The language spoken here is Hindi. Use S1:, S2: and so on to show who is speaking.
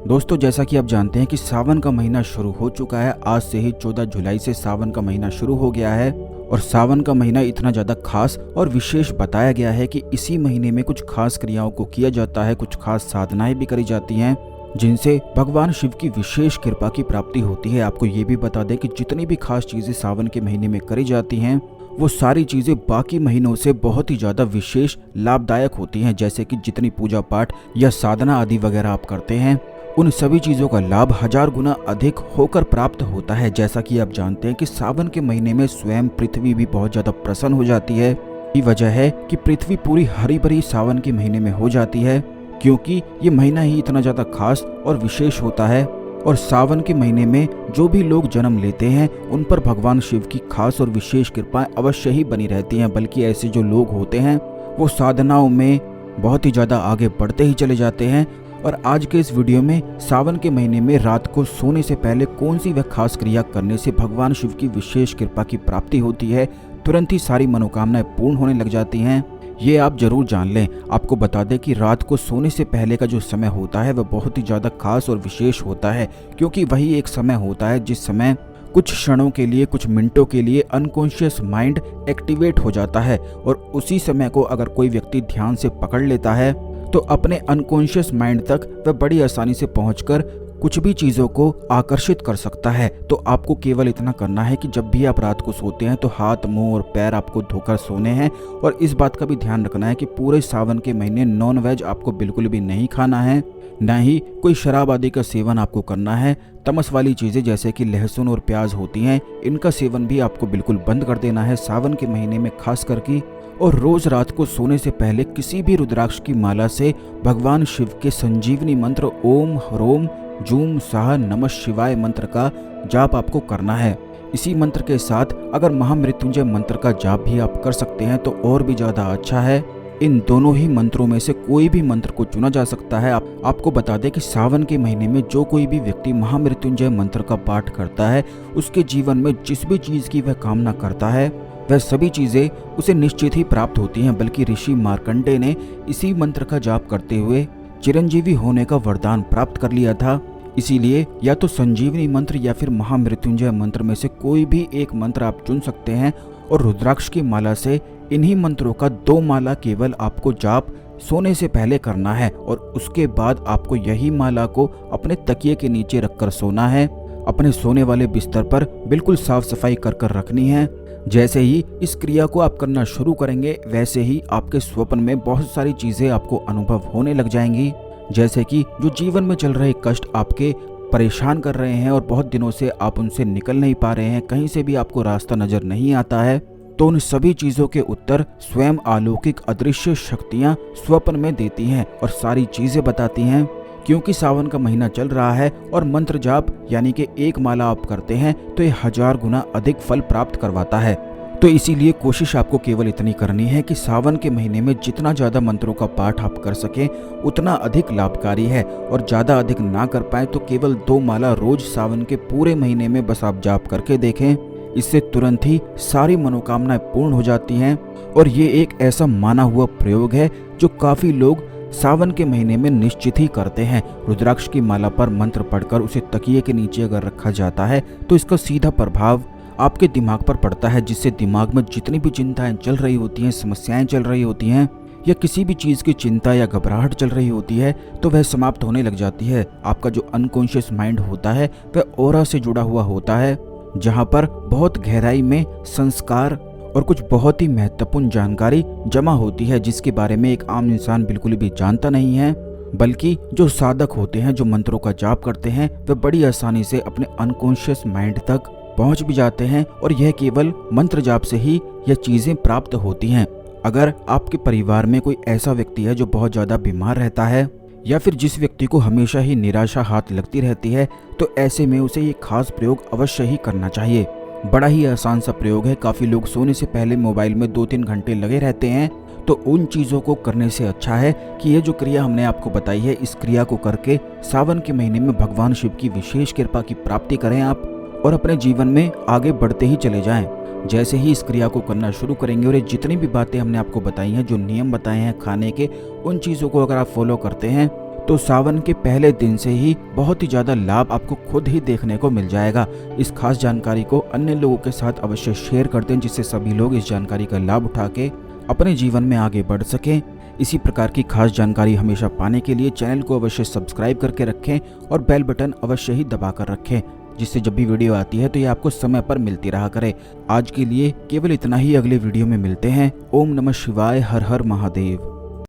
S1: दोस्तों, जैसा कि आप जानते हैं कि सावन का महीना शुरू हो चुका है। आज से ही 14 जुलाई से सावन का महीना शुरू हो गया है और सावन का महीना इतना ज़्यादा खास और विशेष बताया गया है कि इसी महीने में कुछ खास क्रियाओं को किया जाता है, कुछ खास साधनाएं भी करी जाती हैं जिनसे भगवान शिव की विशेष कृपा की प्राप्ति होती है। आपको ये भी बता दें कि जितनी भी खास चीज़ें सावन के महीने में करी जाती हैं वो सारी चीज़ें बाकी महीनों से बहुत ही ज़्यादा विशेष लाभदायक होती हैं। जैसे कि जितनी पूजा पाठ या साधना आदि वगैरह आप करते हैं उन सभी चीज़ों का लाभ 1000 गुना अधिक होकर प्राप्त होता है। जैसा कि आप जानते हैं कि सावन के महीने में स्वयं पृथ्वी भी बहुत ज़्यादा प्रसन्न हो जाती है। ये वजह है कि पृथ्वी पूरी हरी भरी सावन के महीने में हो जाती है, क्योंकि ये महीना ही इतना ज़्यादा खास और विशेष होता है। और सावन के महीने में जो भी लोग जन्म लेते हैं उन पर भगवान शिव की खास और विशेष कृपाएं अवश्य ही बनी रहती हैं। बल्कि ऐसे जो लोग होते हैं वो साधनाओं में बहुत ही ज़्यादा आगे बढ़ते ही चले जाते हैं। और आज के इस वीडियो में सावन के महीने में रात को सोने से पहले कौन सी वह खास क्रिया करने से भगवान शिव की विशेष कृपा की प्राप्ति होती है, तुरंत ही सारी मनोकामनाएं पूर्ण होने लग जाती हैं, ये आप जरूर जान लें। आपको बता दें कि रात को सोने से पहले का जो समय होता है वह बहुत ही ज़्यादा खास और विशेष होता है, क्योंकि वही एक समय होता है जिस समय कुछ क्षणों के लिए, कुछ मिनटों के लिए अनकॉन्शियस माइंड एक्टिवेट हो जाता है। और उसी समय को अगर कोई व्यक्ति ध्यान से पकड़ लेता है तो अपने अनकॉन्शियस माइंड तक वह बड़ी आसानी से पहुंचकर कुछ भी चीज़ों को आकर्षित कर सकता है। तो आपको केवल इतना करना है कि जब भी आप रात को सोते हैं तो हाथ, मुंह और पैर आपको धोकर सोने हैं। और इस बात का भी ध्यान रखना है कि पूरे सावन के महीने नॉन वेज आपको बिल्कुल भी नहीं खाना है, ना ही कोई शराब आदि का सेवन आपको करना है। तमस वाली चीज़ें जैसे कि लहसुन और प्याज होती हैं, इनका सेवन भी आपको बिल्कुल बंद कर देना है सावन के महीने में खास करके। और रोज रात को सोने से पहले किसी भी रुद्राक्ष की माला से भगवान शिव के संजीवनी मंत्र ओम ह्रोम जूम साह नमः शिवाय मंत्र का जाप आपको करना है। इसी मंत्र के साथ अगर महामृत्युंजय मंत्र का जाप भी आप कर सकते हैं तो और भी ज़्यादा अच्छा है। इन दोनों ही मंत्रों में से कोई भी मंत्र को चुना जा सकता है। आपको बता दें कि सावन के महीने में जो कोई भी व्यक्ति महामृत्युंजय मंत्र का पाठ करता है उसके जीवन में जिस भी चीज़ की वह कामना करता है वह सभी चीज़ें उसे निश्चित ही प्राप्त होती हैं। बल्कि ऋषि मार्कंडेय ने इसी मंत्र का जाप करते हुए चिरंजीवी होने का वरदान प्राप्त कर लिया था। इसीलिए या तो संजीवनी मंत्र या फिर महामृत्युंजय मंत्र में से कोई भी एक मंत्र आप चुन सकते हैं और रुद्राक्ष की माला से इन्हीं मंत्रों का 2 माला केवल आपको जाप सोने से पहले करना है। और उसके बाद आपको यही माला को अपने तकिए के नीचे रखकर सोना है। अपने सोने वाले बिस्तर पर बिल्कुल साफ सफाई कर रखनी है। जैसे ही इस क्रिया को आप करना शुरू करेंगे वैसे ही आपके स्वप्न में बहुत सारी चीज़ें आपको अनुभव होने लग जाएंगी। जैसे कि जो जीवन में चल रहे कष्ट आपके परेशान कर रहे हैं और बहुत दिनों से आप उनसे निकल नहीं पा रहे हैं, कहीं से भी आपको रास्ता नजर नहीं आता है, तो उन सभी चीज़ों के उत्तर स्वयं अलौकिक अदृश्य शक्तियाँ स्वप्न में देती हैं और सारी चीज़ें बताती हैं। क्योंकि सावन का महीना चल रहा है और मंत्र जाप यानी कि एक माला आप करते हैं तो ये 1000 गुना अधिक फल प्राप्त करवाता है। तो इसीलिए कोशिश आपको केवल इतनी करनी है कि सावन के महीने में जितना ज़्यादा मंत्रों का पाठ आप कर सकें उतना अधिक लाभकारी है। और ज़्यादा अधिक ना कर पाए तो केवल 2 माला रोज सावन के पूरे महीने में बस आप जाप करके देखें। इससे तुरंत ही सारी मनोकामनाएं पूर्ण हो जाती हैं। और ये एक ऐसा माना हुआ प्रयोग है जो काफ़ी लोग सावन के महीने में निश्चित ही करते हैं। रुद्राक्ष की माला पर मंत्र पढ़कर उसे तकिए के नीचे अगर रखा जाता है तो इसका सीधा प्रभाव आपके दिमाग पर पड़ता है, जिससे दिमाग में जितनी भी चिंताएं चल रही होती हैं, समस्याएं चल रही होती हैं या किसी भी चीज़ की चिंता या घबराहट चल रही होती है तो वह समाप्त होने लग जाती है। आपका जो अनकॉन्शियस माइंड होता है वह ऑरा से जुड़ा हुआ होता है, जहाँ पर बहुत गहराई में संस्कार और कुछ बहुत ही महत्वपूर्ण जानकारी जमा होती है, जिसके बारे में एक आम इंसान बिल्कुल भी जानता नहीं है। बल्कि जो साधक होते हैं, जो मंत्रों का जाप करते हैं, वे बड़ी आसानी से अपने अनकॉन्शियस माइंड तक पहुंच भी जाते हैं। और यह केवल मंत्र जाप से ही यह चीज़ें प्राप्त होती हैं। अगर आपके परिवार में कोई ऐसा व्यक्ति है जो बहुत ज़्यादा बीमार रहता है या फिर जिस व्यक्ति को हमेशा ही निराशा हाथ लगती रहती है, तो ऐसे में उसे ये खास प्रयोग अवश्य ही करना चाहिए। बड़ा ही आसान सा प्रयोग है। काफ़ी लोग सोने से पहले मोबाइल में 2-3 घंटे लगे रहते हैं, तो उन चीज़ों को करने से अच्छा है कि ये जो क्रिया हमने आपको बताई है, इस क्रिया को करके सावन के महीने में भगवान शिव की विशेष कृपा की प्राप्ति करें आप और अपने जीवन में आगे बढ़ते ही चले जाएं। जैसे ही इस क्रिया को करना शुरू करेंगे और ये जितनी भी बातें हमने आपको बताई हैं, जो नियम बताए हैं खाने के, उन चीज़ों को अगर आप फॉलो करते हैं तो सावन के पहले दिन से ही बहुत ही ज्यादा लाभ आपको खुद ही देखने को मिल जाएगा। इस खास जानकारी को अन्य लोगों के साथ अवश्य शेयर कर दें, जिससे सभी लोग इस जानकारी का लाभ उठा के अपने जीवन में आगे बढ़ सकें। इसी प्रकार की खास जानकारी हमेशा पाने के लिए चैनल को अवश्य सब्सक्राइब करके रखें और बेल बटन अवश्य ही दबा कर रखें, जिससे जब भी वीडियो आती है तो ये आपको समय पर मिलती रहा करे। आज के लिए केवल इतना ही, अगले वीडियो में मिलते हैं। ओम नमः शिवाय, हर हर महादेव।